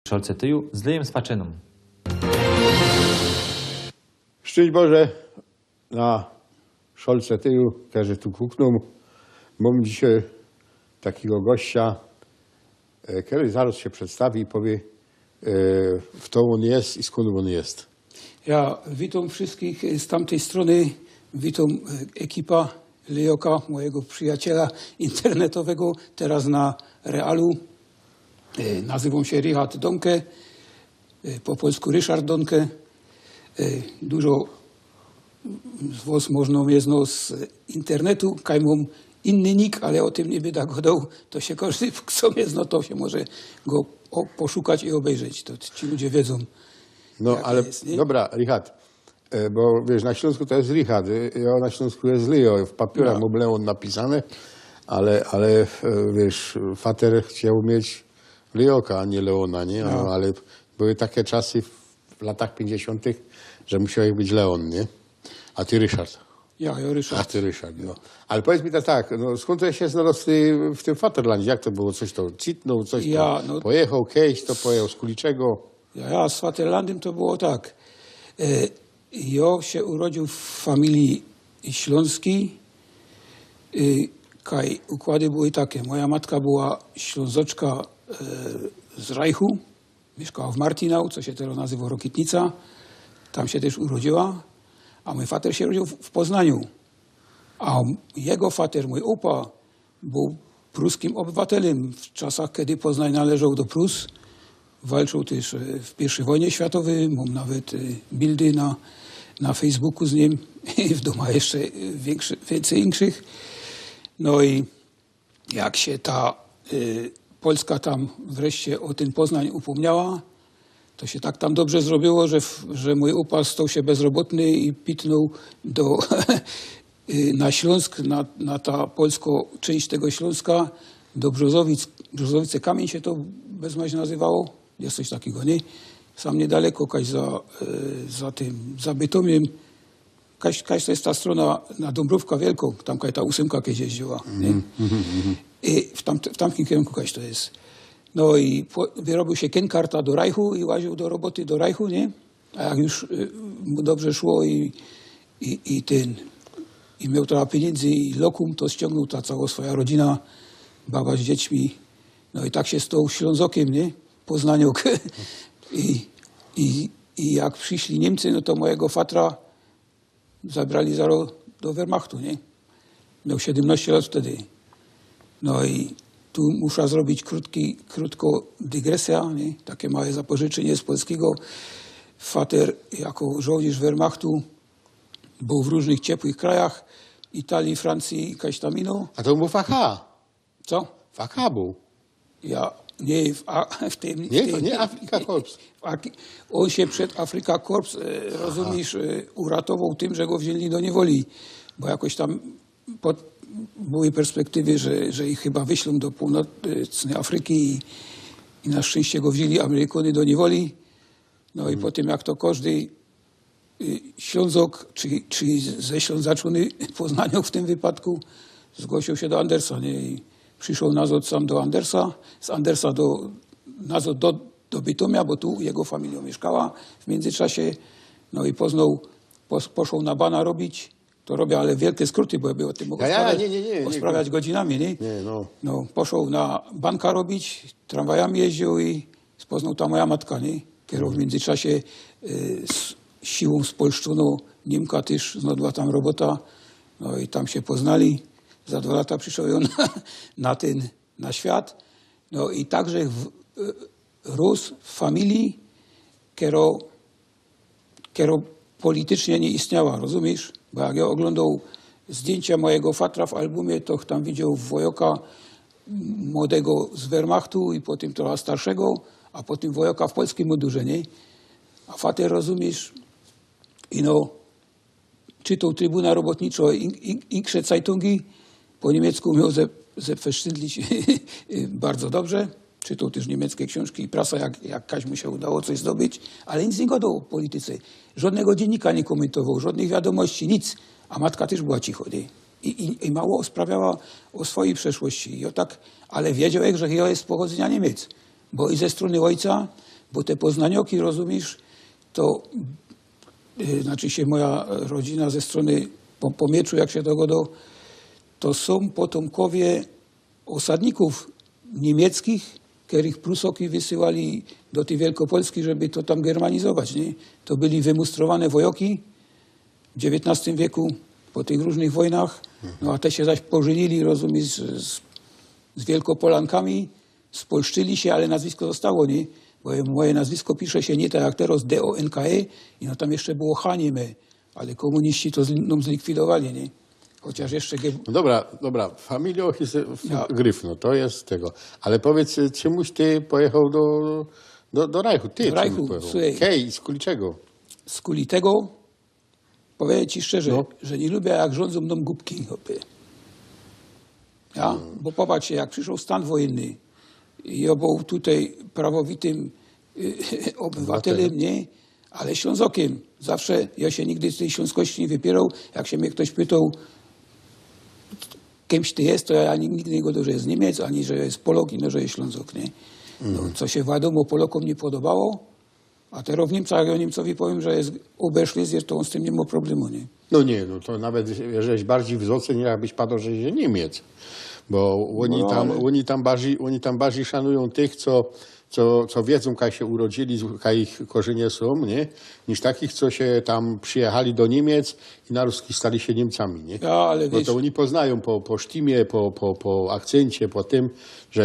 Szolcetyju z lejem swaczyną. Szczęść Boże na Szolcetyju, którzy tu kukną. Mam dzisiaj takiego gościa, który zaraz się przedstawi i powie, kto on jest i skąd on jest. Ja witam wszystkich z tamtej strony. Witam ekipa Lejoka, mojego przyjaciela internetowego, teraz na Realu. Nazywam się Richard Donke, po polsku Ryszard Donke. Dużo z was można mnie znać z internetu, kaj mam inny nick, ale o tym nie będę gadał. To się każdy, kto mnie zna, to się może go poszukać i obejrzeć. To ci ludzie wiedzą. No ale jest, dobra, Richard, bo wiesz, na Śląsku to jest Richard, ja na Śląsku jest Leo, w papierach mam Leon napisane, ale wiesz, fater chciał mieć Leoka, a nie Leona, nie? No, ale były takie czasy w latach 50., że musiał być Leon, nie? A ty Ryszard. Ja Ryszard. A ty Ryszard, no. Ale powiedz mi tak, no, skąd to się znalazł w tym Faterlandzie? Jak to było? Coś to citnął, coś to pojechał, kiedyś to pojechał z Kuliczego? Ja z Faterlandem to było tak. Ja się urodził w familii śląskiej. Kaj układy były takie. Moja matka była Ślązoczka z Rajchu. Mieszkała w Martinau, co się teraz nazywa Rokitnica. Tam się też urodziła. A mój fater się urodził w Poznaniu. A jego fater, mój opa, był pruskim obywatelem w czasach, kiedy Poznań należał do Prus. Walczył też w I wojnie światowej. Mam nawet bildy na Facebooku z nim i w domu jeszcze więcej innych. No i jak się ta Polska tam wreszcie o ten Poznań upomniała, to się tak tam dobrze zrobiło, że mój upas stał się bezrobotny i pitnął na Śląsk, na ta polską część tego Śląska, do Brzozowic. Brzozowice Kamień się to bezmaź nazywało. Jest coś takiego, nie? Sam niedaleko, kaś za Bytomiem. Kaś to jest ta strona na Dąbrówkę Wielką, tam kaś ta 8 kiedyś jeździła. Nie? I w tamtym kierunku kaś to jest. No i wyrobił się kenkarta do Rajchu i łaził do roboty do Rajchu, nie? A jak już mu dobrze szło i miał trochę pieniędzy i lokum, to ściągnął ta cała swoja rodzina, baba z dziećmi. No i tak się stał Ślązokiem, nie? Poznaniok. I jak przyszli Niemcy, no to mojego fatra zabrali do Wehrmachtu, nie? Miał 17 lat wtedy. No i tu muszę zrobić krótko dygresja, nie? Takie małe zapożyczenie z polskiego. Fater jako żołnierz Wehrmachtu był w różnych ciepłych krajach, Italii, Francji i Kajsztamino. A to był w AK. Co? W AK był. Ja nie w tym... Nie, to nie Afrika Korps. On się przed Afrika Korps, rozumiesz, uratował tym, że go wzięli do niewoli, bo jakoś tam były perspektywy, że ich chyba wyślą do północnej Afryki i na szczęście go wzięli Amerykanie do niewoli. No i po tym, jak to każdy Ślązok, czy ze Ślązaczony Poznaniok w tym wypadku, zgłosił się do Andersa, nie? I przyszł nazad sam do Andersa, z Andersa nazad do Bytomia, bo tu jego familia mieszkała w międzyczasie. No i poszł na bana robić. To robię, ale wielkie skróty, bo ja by o tym mógł sprawiać godzinami, nie? No, poszł na banka robić, tramwajami jeździł i poznał ta moja matka, nie? Kierował w międzyczasie z siłą spolszczoną Niemka też znalazła tam robota. No i tam się poznali. Za 2 lata przyszedł on na świat. No i także rósł w familii, która politycznie nie istniała, rozumiesz? Bo jak ja oglądał zdjęcia mojego fatra w albumie, to tam widział wojoka młodego z Wehrmachtu i potem trochę starszego, a potem wojoka w polskim mundurze, nie? A fater, rozumiesz, czytał Trybuna Robotniczo inne Zeitungi, po niemiecku miał selbstverständlich bardzo dobrze. Czytał też niemieckie książki i prasa, jak kaś mu się udało coś zdobyć, ale nic nie gadał o polityce. Żadnego dziennika nie komentował, żadnych wiadomości, nic. A matka też była cicho, nie? I mało sprawiała o swojej przeszłości. Ale wiedział, że ja jest z pochodzenia Niemiec. Bo i ze strony ojca bo te poznanioki, rozumiesz, to znaczy się moja rodzina ze strony po mieczu, jak się dogodą, to są potomkowie osadników niemieckich, których Prusoki wysyłali do tej Wielkopolski, żeby to tam germanizować. Nie? To byli wymustrowane wojoki w XIX wieku po tych różnych wojnach, no a te się zaś pożenili, rozumiesz, z Wielkopolankami, spolszczyli się, ale nazwisko zostało, nie? Bo moje nazwisko pisze się nie tak jak teraz D-O-N-K-E i no tam jeszcze było Hanieme, ale komuniści to zlikwidowali, nie? Chociaż jeszcze... No dobra, familio Ja. Gryfno, to jest tego. Ale powiedz, czemuś ty pojechał do Reichu? Ty Do Reichu, czemuś pojechał? słuchaj. Hej, z Kuliczego? Z Kulitego, powiem ci szczerze, No. że nie lubię jak rządzą mną głupki. Hopy. Ja? Bo popatrzcie, jak przyszedł stan wojenny i ja był tutaj prawowitym obywatelem, nie? Ale Ślązokiem. Zawsze ja się nigdy z tej śląskości nie wypierał. Jak się mnie ktoś pytał, kimś ty jest, to ja nigdy nie godę, że jest Niemiec, ani że jest Polok, ani że jest Ślązok, nie? No, co się wiadomo Polakom nie podobało, a teraz w Niemczech, jak ja Niemcowi powiem, że jest Oberschlesier, to on z tym nie ma problemu, nie? No nie, no to nawet żeś bardziej wzocen, jakbyś padł, że jest Niemiec. Bo oni tam bardziej szanują tych, co wiedzą, jak się urodzili, jak ich korzenie są, nie? Niż takich, co się tam przyjechali do Niemiec i na ruskich stali się Niemcami, nie? Ja, ale No wiesz, to oni poznają po sztimie, po akcencie, po tym,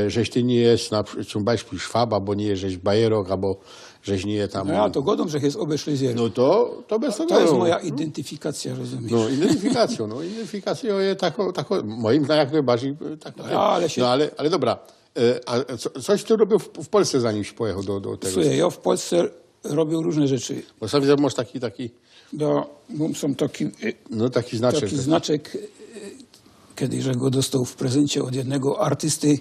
żeś ty nie jest zum Beispiel Szwab, albo nie jest żeś Bajerok, albo żeś nie jest tam... no ja to godą, że jest Oberschlesier. No to bez tego. To jest moja identyfikacja, rozumiesz? No, identyfikacją jest moim zdaniem jak najbardziej taką. No, ale się- ale dobra, a coś ty robił w Polsce, zanim się pojechał do tego? Słuchaj, ja w Polsce robię różne rzeczy. Bo sobie masz taki, Mam są taki znaczek. taki znaczek, kiedyś, że go dostał w prezencie od jednego artysty.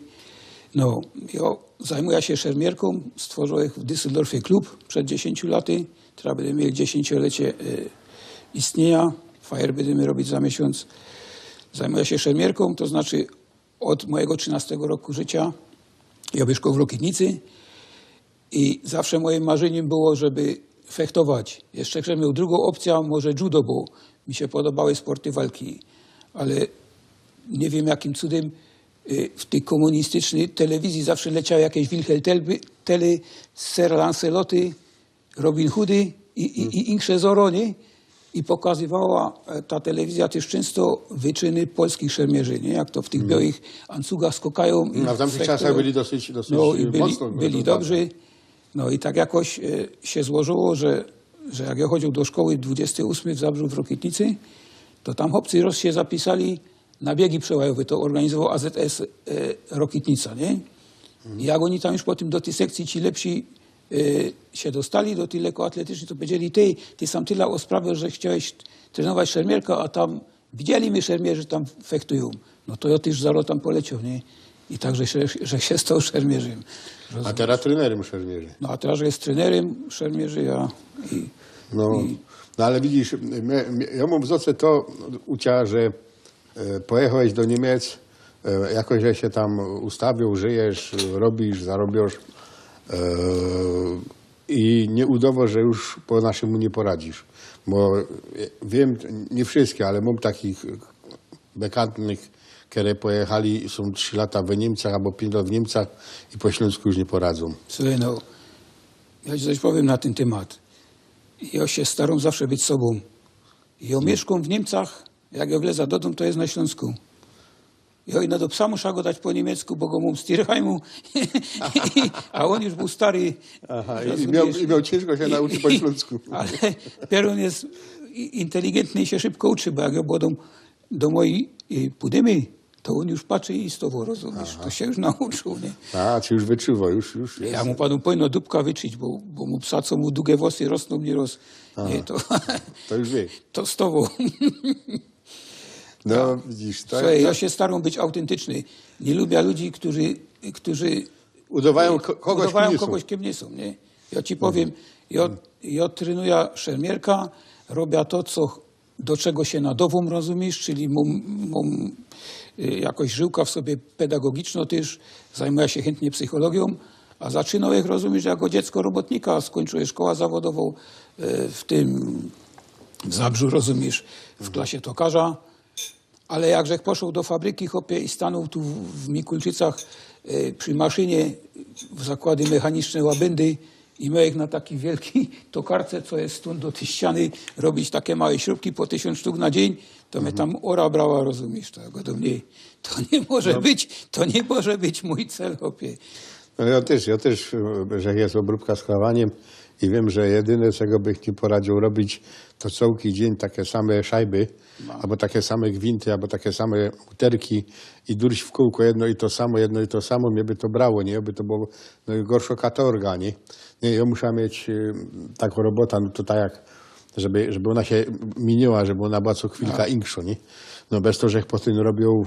No, ja zajmuję się szermierką, stworzyłem w Düsseldorfie klub przed 10 laty, teraz będę miał 10-lecie istnienia, fajer będziemy robić za miesiąc. Zajmuję się szermierką, to znaczy od mojego 13 roku życia ja mieszkam w Rokitnicy i zawsze moim marzeniem było, żeby fechtować. Jeszcze że miał drugą opcję, może judo, bo mi się podobały sporty walki, ale nie wiem jakim cudem w tej komunistycznej telewizji zawsze leciały jakieś Wilhelm Telly, Sir Lanceloty, Robin Hoody i Inkrze Zoro, nie? I pokazywała ta telewizja też często wyczyny polskich szermierzy, nie? Jak to w tych białych ancugach skokają. A w tamtych czasach byli dosyć no, i mocno. byli dobrzy. No i tak jakoś się złożyło, że jak ja chodził do szkoły 28 w Zabrzu w Rokitnicy, to tam chłopcy się zapisali na biegi przełajowe. To organizował AZS Rokitnica, nie? I jak oni tam już potem do tej sekcji ci lepsi się dostali, do tej lekkoatletycznej, to powiedzieli, ty sam tyle o sprawę, że chciałeś trenować szermierka, a tam widzieli my szermierzy, tam fechtują. No to ja też zalo tam poleciał, nie? I także, że się stał szermierzem. A teraz trenerem szermierzy. No a teraz jest trenerem szermierzy, No ale widzisz, ja mam wzorce to ucia, że pojechałeś do Niemiec, jakoś że się tam ustawił, żyjesz, robisz, zarobisz i nie udało, że już po naszemu nie poradzisz. Bo wiem, nie wszystkie, ale mam takich bekantnych, które pojechali, są 3 lata w Niemczech albo 5 lat w Niemczech i po Śląsku już nie poradzą. Słuchaj, no, ja ci coś powiem na ten temat. Ja się staram zawsze być sobą. Ja mieszkam w Niemczech, jak ja wlezę do domu, to jest na Śląsku. Ja i do psa muszę go dać po niemiecku, bo go mam z Tierheimu, a on już był stary. Aha, i miał ciężko się nauczyć po śląsku. Ale Pierun jest inteligentny i się szybko uczy, bo jak ja byłem do mojej pudymy, to on już patrzy i z tobą, rozumiesz? To się już nauczył, nie? A, czy już wyczuwa, już jest. Ja mu panu powinno dupka wyczyć, bo mu psa, co mu długie włosy rosną, nie nie, To już wie. to z tobą. No, widzisz, tak? Słuchaj, ja się staram być autentyczny. Nie lubię ludzi, którzy Udawają udawają kogoś, kim nie są. Nie? Ja ci powiem, ja trenuję szermierka, robię to, do czego się nadową, rozumiesz, czyli mam jakoś żyłka w sobie pedagogiczną też, zajmuję się chętnie psychologią, A zaczynał ich, rozumiesz, jako dziecko robotnika, skończył szkołę zawodową w Zabrzu, rozumiesz, w klasie tokarza. Ale jakże poszedł do fabryki, chłopie, i stanął tu w Mikulczycach przy maszynie w zakłady mechaniczne Łabędy i miał ich na takiej wielkiej tokarce, co jest stąd do tej ściany, robić takie małe śrubki po 1000 sztuk na dzień, to mnie tam ora brała, rozumiesz, to ja go do mnie, to nie może być mój cel, chłopie. No ja też, że jest obróbka skławaniem i wiem, że jedyne, czego bych nie poradził robić, to całki dzień takie same szajby, albo takie same gwinty, albo takie same uterki i durć w kółko jedno i to samo, mnie by to brało, nie? By to było gorsza katorga, nie? Nie, ja muszę mieć taką robotę, no to tak jak, żeby ona się miniła, żeby ona była co chwilka inksza, nie? No bez to, że potem robią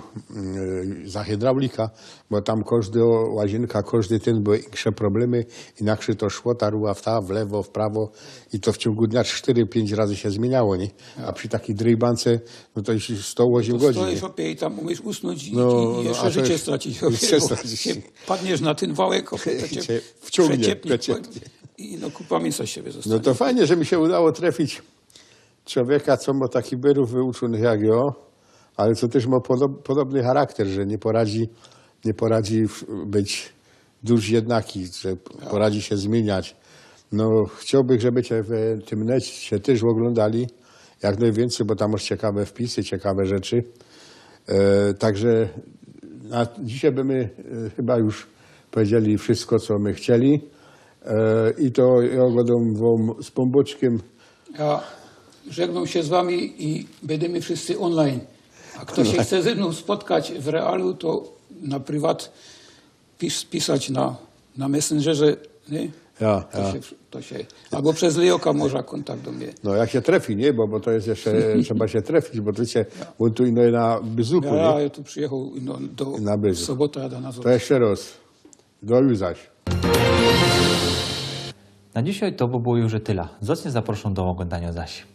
za hydraulika, bo tam każda łazienka, każdy ten były insze problemy, inaczej to szło, ta ruła w lewo, w prawo i to w ciągu dnia 4-5 razy się zmieniało, nie? A przy takiej drejbance, no to już 108 godzin. Stoisz, chłopie, i tam umiesz usnąć i jeszcze a to życie już- stracić, chłopie, życie bo stracić. się padniesz na ten wałek, chłopie, to cię wciągnie, przeciepnie. I no kupa mięsa z siebie zostanie. No to fajnie, że mi się udało trafić człowieka, co ma taki byrów wyuczonych jak ja, ale co też ma podobny charakter, że nie poradzi być dusz jednaki, że poradzi się zmieniać. No chciałbym, żebyście w tym necie też oglądali jak najwięcej, bo tam masz ciekawe wpisy, ciekawe rzeczy. Także dzisiaj byśmy chyba już powiedzieli wszystko, co my chcieli. I to ja oglądam wam z pomboczkiem. Ja żegnam się z wami i będziemy wszyscy online. A kto się chce ze mną spotkać w realu, to na prywat pisać na Messengerze, nie? Ja. To się, albo przez Leoka może kontakt do mnie. No jak się trafi, nie? Bo to jest jeszcze, trzeba się trafić, bo to wiecie, on tu ino na Byzuku, nie? Ja tu przyjechał Na w Byzuk. sobotę, jadę na To jeszcze raz. Do juzaś. Na dzisiaj to by było już tyle. Zacnie zaproszę do oglądania zaś.